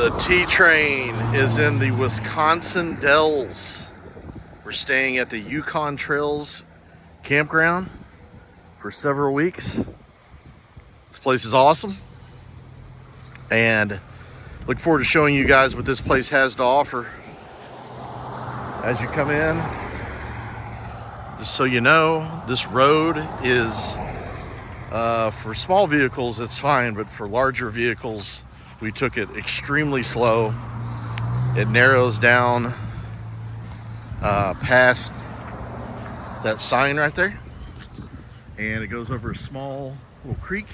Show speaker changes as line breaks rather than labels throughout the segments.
The T train is in the Wisconsin Dells. We're staying at the Yukon Trails Campground for several weeks. This place is awesome, and look forward to showing you guys what this place has to offer as you come in. Just so you know, this road is for small vehicles it's fine, but for larger vehicles we took it extremely slow. It narrows down past that sign right there, and it goes over a small little creek,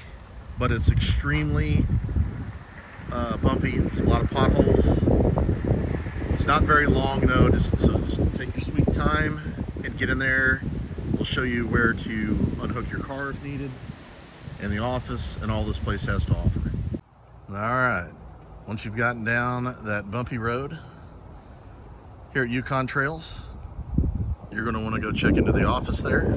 but it's extremely bumpy. There's a lot of potholes. It's not very long though, just take your sweet time and get in there. We'll show you where to unhook your car if needed, and the office, and all this place has to offer. All right, once you've gotten down that bumpy road here at Yukon Trails, you're going to want to go check into the office there.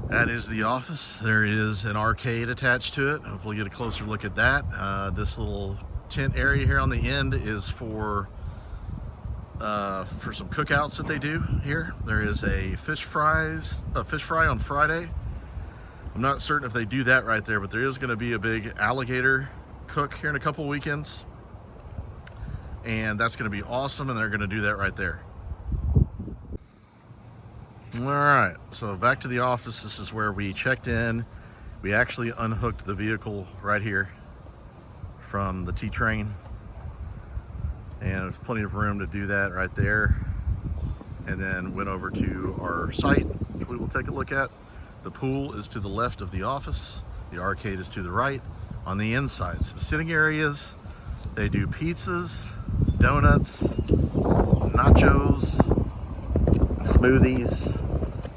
That is the office. There is an arcade attached to it. Hopefully get a closer look at that. This little tent area here on the end is for some cookouts that they do here. There is a fish fry on Friday. I'm not certain if they do that right there, but there is going to be a big alligator cook here in a couple weekends, and that's going to be awesome, and they're going to do that right there. All right, so back to the office. This is where we checked in. We actually unhooked the vehicle right here from the T train, and there's plenty of room to do that right there, and then went over to our site, which we will take a look at. The pool is to the left of the office. The arcade is to the right on the inside. So sitting areas, they do pizzas, donuts, nachos, smoothies,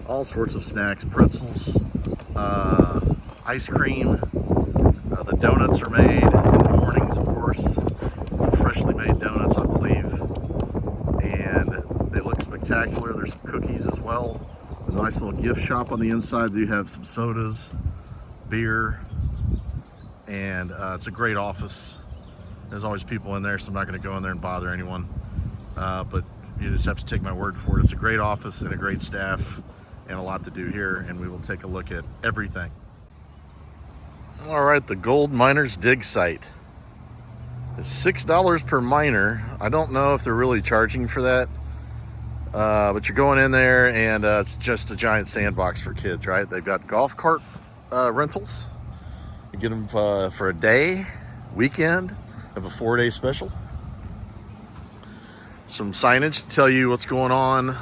all sorts of snacks, pretzels, ice cream. The donuts are made in the mornings, of course. Some freshly made donuts, I believe. And they look spectacular. There's some cookies as well. A nice little gift shop on the inside. You have some sodas, beer, and it's a great office. There's always people in there, so I'm not going to go in there and bother anyone. But you just have to take my word for it. It's a great office and a great staff, and a lot to do here, and we will take a look at everything. All right, the Gold Miners Dig Site. It's $6 per miner. I don't know if they're really charging for that. But you're going in there, and it's just a giant sandbox for kids, right? They've got golf cart rentals. You get them for a day, weekend, of a 4-day special. Some signage to tell you what's going on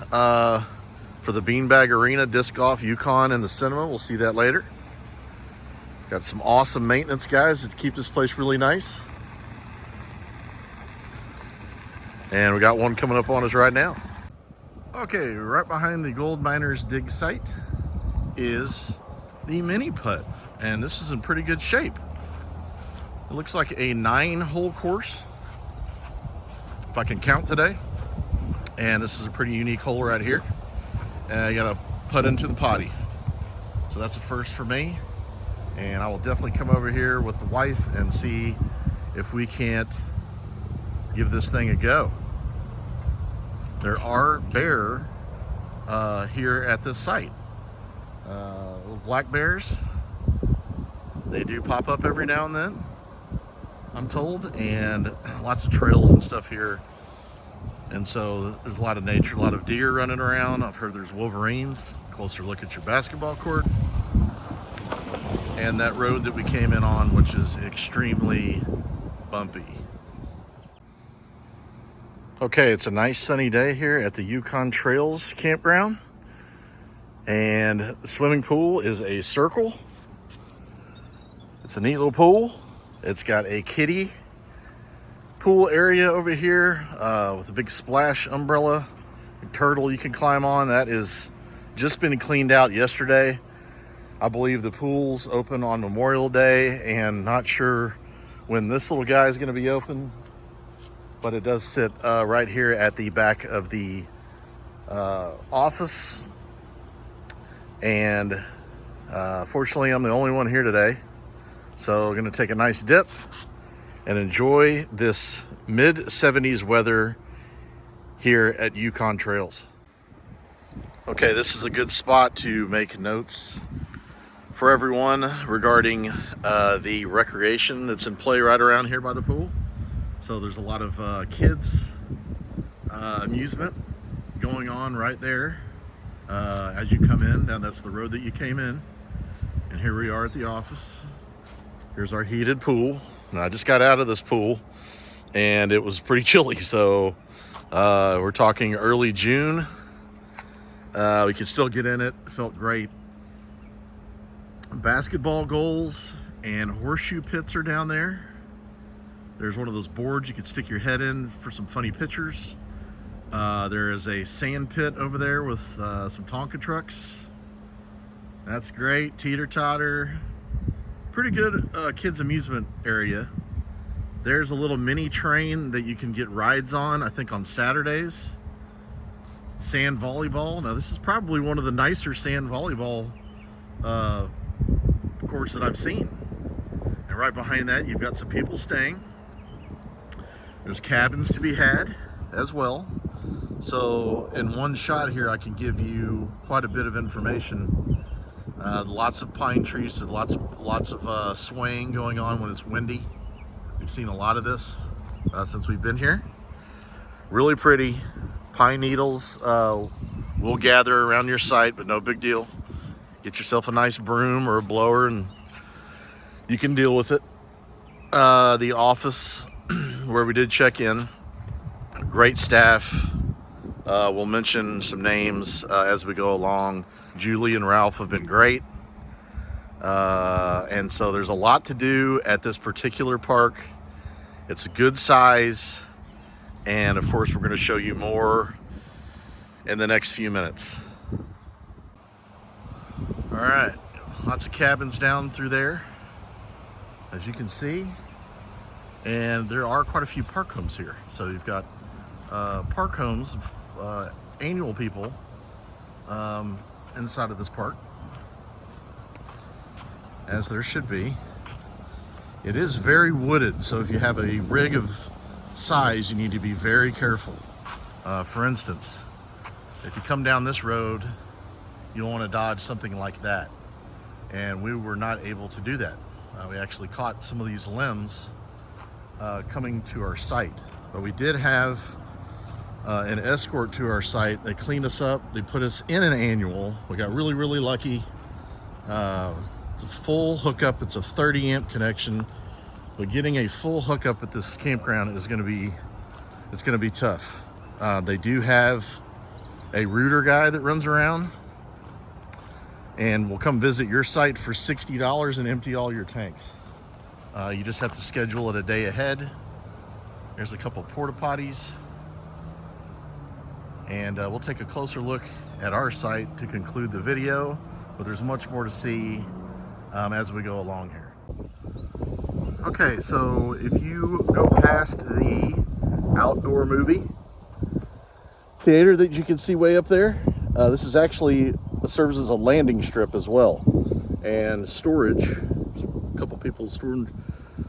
for the Beanbag Arena, Disc Golf, Yukon, and the cinema. We'll see that later. Got some awesome maintenance guys that keep this place really nice. And we got one coming up on us right now. Okay, right behind the Gold Miners Dig Site is the mini putt, and this is in pretty good shape. It looks like a 9-hole course, if I can count today. And this is a pretty unique hole right here. You gotta putt into the potty. So that's a first for me. And I will definitely come over here with the wife and see if we can't give this thing a go. There are bear here at this site. Little black bears. They do pop up every now and then, I'm told, and lots of trails and stuff here. And so there's a lot of nature, a lot of deer running around. I've heard there's wolverines. Closer look at your basketball court. And that road that we came in on, which is extremely bumpy. Okay, it's a nice sunny day here at the Yukon Trails Campground, and the swimming pool is a circle. It's a neat little pool. It's got a kiddie pool area over here with a big splash umbrella, a turtle you can climb on. That is just been cleaned out yesterday. I believe the pool's open on Memorial Day, and not sure when this little guy is going to be open. But it does sit right here at the back of the office. And fortunately, I'm the only one here today. So we're gonna take a nice dip and enjoy this mid-70s weather here at Yukon Trails. Okay, this is a good spot to make notes for everyone regarding the recreation that's in play right around here by the pool. So there's a lot of kids amusement going on right there as you come in. Now that's the road that you came in, and here we are at the office. Here's our heated pool. Now, I just got out of this pool and it was pretty chilly, so we're talking early June. We could still get in it. It felt great. Basketball goals and horseshoe pits are down there. There's one of those boards you could stick your head in for some funny pictures. There is a sand pit over there with some Tonka trucks. That's great. Teeter-totter. Pretty good kids amusement area. There's a little mini train that you can get rides on, I think on Saturdays. Sand volleyball. Now this is probably one of the nicer sand volleyball courts that I've seen. And right behind that you've got some people staying. There's cabins to be had as well. So in one shot here I can give you quite a bit of information. Lots of pine trees and lots of swaying going on when it's windy. We've seen a lot of this since we've been here. Really pretty. Pine needles will gather around your site, but no big deal. Get yourself a nice broom or a blower and you can deal with it. The office where we did check in, great staff. We'll mention some names as we go along. Julie and Ralph have been great. And so there's a lot to do at this particular park. It's a good size. And of course, we're going to show you more in the next few minutes. All right, lots of cabins down through there, as you can see. And there are quite a few park homes here. So you've got park homes, annual people inside of this park, as there should be. It is very wooded, so if you have a rig of size, you need to be very careful. For instance, if you come down this road, you don't want to dodge something like that. And we were not able to do that. We actually caught some of these limbs coming to our site. But we did have an escort to our site. They cleaned us up. They put us in an annual. We got really, really lucky. It's a full hookup. It's a 30 amp connection. But getting a full hookup at this campground is going to be tough. They do have a router guy that runs around and will come visit your site for $60 and empty all your tanks. You just have to schedule it a day ahead. There's a couple porta potties. And we'll take a closer look at our site to conclude the video, but there's much more to see as we go along here. Okay, so if you go past the outdoor movie theater that you can see way up there, this is actually serves as a landing strip as well, and storage. There's a couple people storing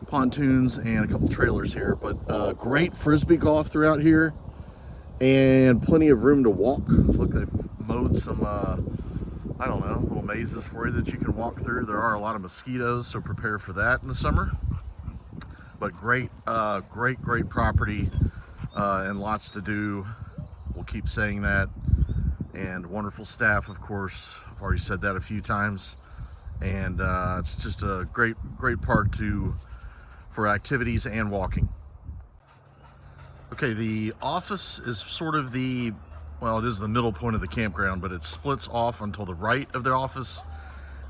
pontoons and a couple trailers here, but great frisbee golf throughout here and plenty of room to walk. Look, they've mowed some I don't know, little mazes for you that you can walk through. There are a lot of mosquitoes, so prepare for that in the summer. But great property and lots to do. We'll keep saying that. And wonderful staff, of course. I've already said that a few times. And it's just a great park for activities and walking. Okay, the office is sort of well, it is the middle point of the campground, but it splits off until the right of the office,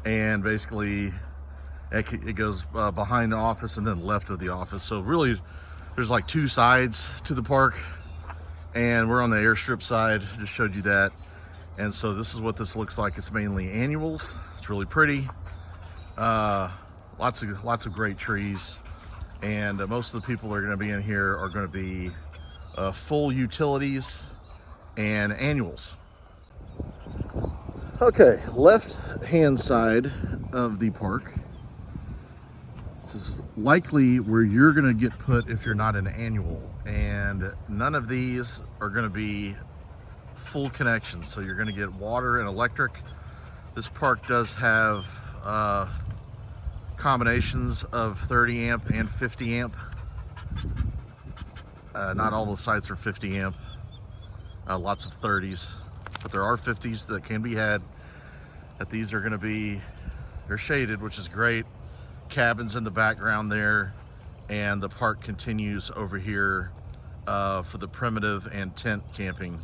and basically it goes behind the office and then left of the office. So really, there's like two sides to the park, and we're on the airstrip side. Just showed you that. And so this is what this looks like. It's mainly annuals. It's really pretty. Lots of great trees, and most of the people that are going to be in here are going to be full utilities and annuals. Okay, left hand side of the park, This is likely where you're gonna get put if you're not an annual, and none of these are gonna be full connections. So you're gonna get water and electric. This park does have combinations of 30 amp and 50 amp. Not all the sites are 50 amp, lots of 30s, but there are 50s that can be had. That these are gonna be, they're shaded, which is great. Cabins in the background there, and the park continues over here for the primitive and tent camping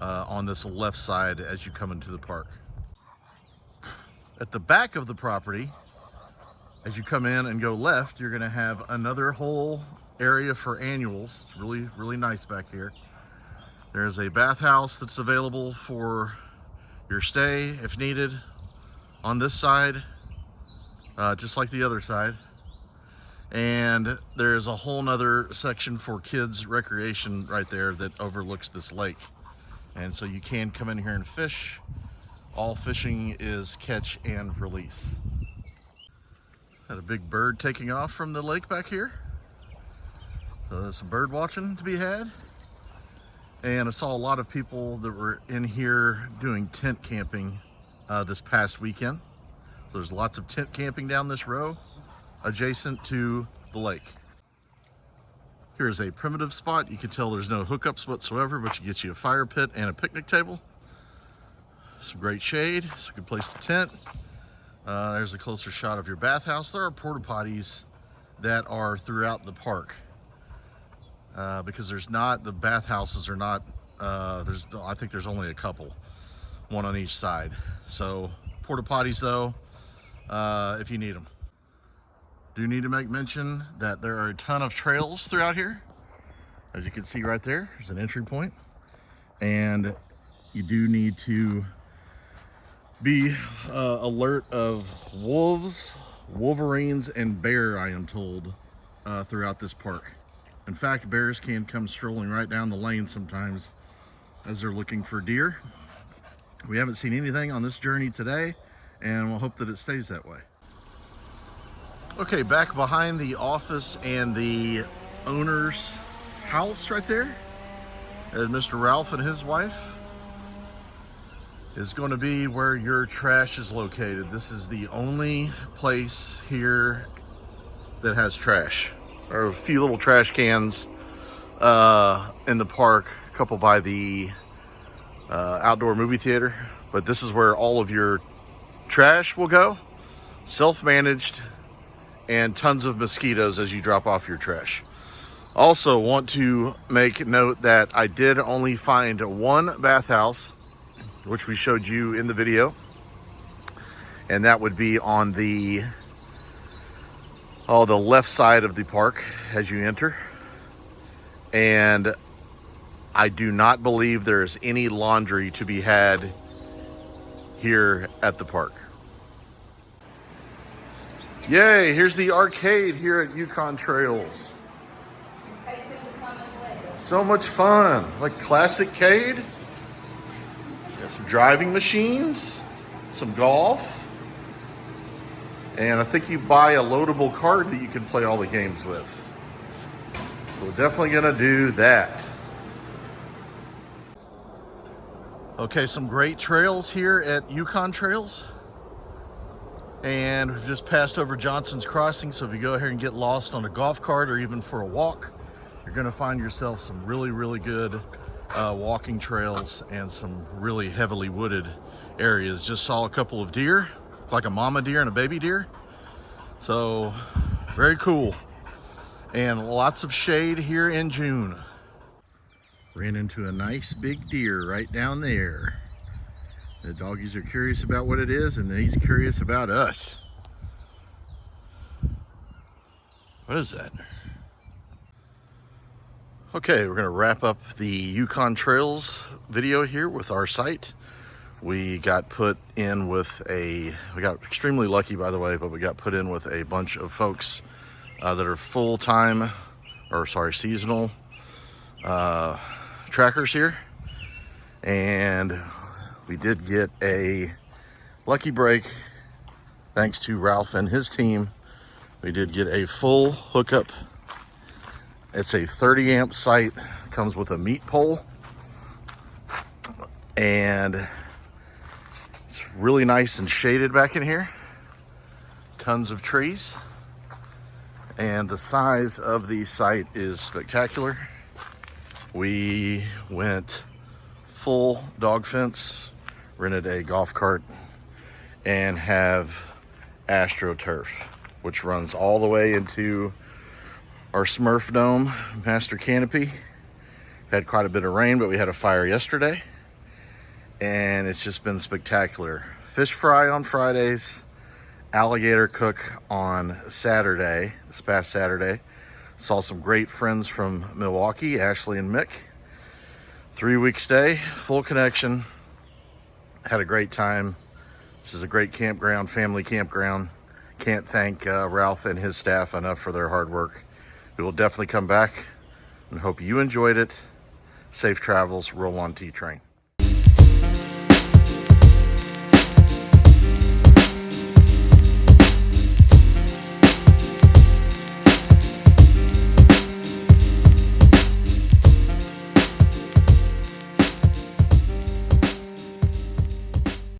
on this left side as you come into the park. At the back of the property, as you come in and go left, you're gonna have another whole area for annuals. It's really, really nice back here. There's a bathhouse that's available for your stay if needed on this side, just like the other side. And there's a whole nother section for kids recreation right there that overlooks this lake. And so you can come in here and fish. All fishing is catch and release. Had a big bird taking off from the lake back here. So there's some bird watching to be had. And I saw a lot of people that were in here doing tent camping this past weekend. So there's lots of tent camping down this row adjacent to the lake. Here's a primitive spot. You can tell there's no hookups whatsoever, but you get you a fire pit and a picnic table. Some great shade, it's a good place to tent. There's a closer shot of your bathhouse. There are porta potties that are throughout the park because there's not, the bathhouses are not, I think there's only a couple, one on each side. So porta potties though, if you need them. Do need to make mention that there are a ton of trails throughout here. As you can see right there, there's an entry point. And you do need to be alert of wolves, wolverines, and bear, I am told, throughout this park. In fact, bears can come strolling right down the lane sometimes as they're looking for deer. We haven't seen anything on this journey today, and we'll hope that it stays that way. Okay, back behind the office and the owner's house right there, and Mr. Ralph and his wife, is going to be where your trash is located. This is the only place here that has trash. There are a few little trash cans in the park, a couple by the outdoor movie theater, but this is where all of your trash will go, self-managed, and tons of mosquitoes as you drop off your trash. Also want to make note that I did only find one bathhouse, which we showed you in the video, and that would be on the left side of the park as you enter. And I do not believe there is any laundry to be had here at the park. Yay, here's the arcade here at Yukon Trails. So much fun, like classic-cade. Got some driving machines, some golf, and I think you buy a loadable card that you can play all the games with. So we're definitely gonna do that. Okay, some great trails here at Yukon Trails. And we've just passed over Johnson's Crossing, so if you go here and get lost on a golf cart or even for a walk, you're gonna find yourself some really, really good walking trails and some really heavily wooded areas. Just saw a couple of deer, like a mama deer and a baby deer. So very cool. And lots of shade here in June. Ran into a nice big deer right down there. The doggies are curious about what it is, and he's curious about us. What is that? Okay, we're gonna wrap up the Yukon Trails video here with our site. We got put in with we got extremely lucky, by the way, but we got put in with a bunch of folks that are full-time, or sorry, seasonal trackers here. And we did get a lucky break thanks to Ralph and his team We did get a full hookup. It's a 30 amp site, comes with a meat pole, and it's really nice and shaded back in here. Tons of trees, and the size of the site is spectacular. We went full dog fence, rented a golf cart, and have AstroTurf, which runs all the way into our Smurf Dome master canopy. Had quite a bit of rain, but we had a fire yesterday, and it's just been spectacular. Fish fry on Fridays, alligator cook on Saturday, this past Saturday. Saw some great friends from Milwaukee, Ashley and Mick. 3-week stay, full connection. Had a great time. This is a great campground, family campground. Can't thank Ralph and his staff enough for their hard work. We will definitely come back and hope you enjoyed it. Safe travels. Roll on T-Train.